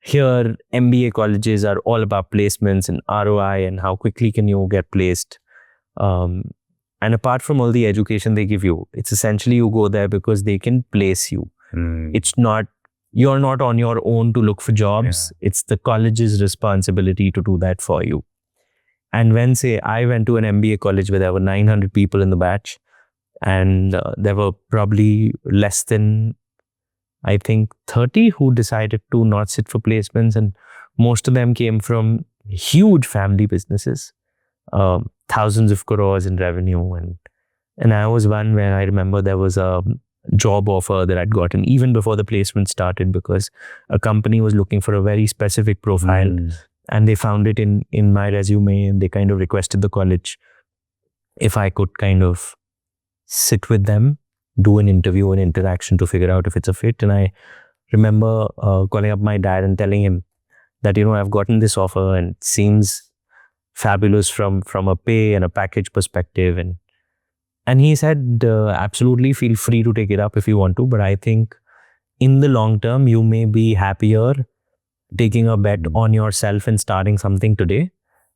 here MBA colleges are all about placements and ROI and how quickly can you get placed. And apart from all the education they give you, it's essentially you go there because they can place you. It's not, you're not on your own to look for jobs. It's the college's responsibility to do that for you. And when, say, I went to an MBA college where there were 900 people in the batch, and there were probably less than, I think, 30 who decided to not sit for placements. And most of them came from huge family businesses, thousands of crores in revenue. And I was one where I remember there was a job offer that I'd gotten even before the placement started, because a company was looking for a very specific profile. And they found it in my resume, and they kind of requested the college if I could kind of sit with them, do an interview, an interaction to figure out if it's a fit. And I remember calling up my dad and telling him that, I've gotten this offer and it seems fabulous from a pay and a package perspective. And he said, absolutely feel free to take it up if you want to. But I think in the long term, you may be happier taking a bet on yourself and starting something today.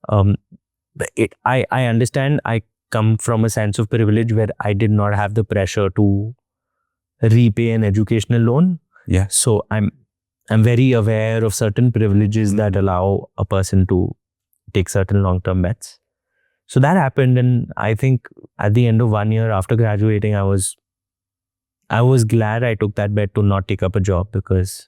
I understand. I come from a sense of privilege where I did not have the pressure to repay an educational loan. Yeah. So I'm very aware of certain privileges that allow a person to take certain long-term bets. So that happened, and I think at the end of 1 year after graduating, I was glad I took that bet to not take up a job, because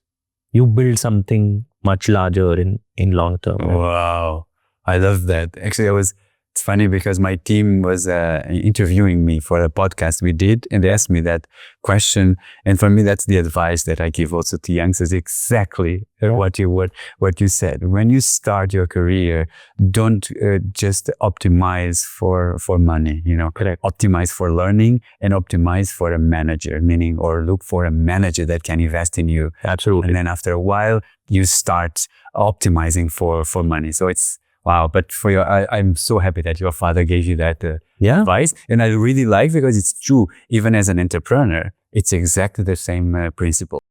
you build something much larger in long term. Wow. I love that. Actually, it's funny because my team was interviewing me for a podcast we did, and they asked me that question. And for me, that's the advice that I give also to youngsters, exactly what you said. When you start your career, don't just optimize for money, Correct. Optimize for learning and optimize for a manager, meaning, or look for a manager that can invest in you. Absolutely. And then after a while, you start optimizing for money. So it's, wow, but I'm so happy that your father gave you that advice. And I really like, because it's true, even as an entrepreneur, it's exactly the same principle.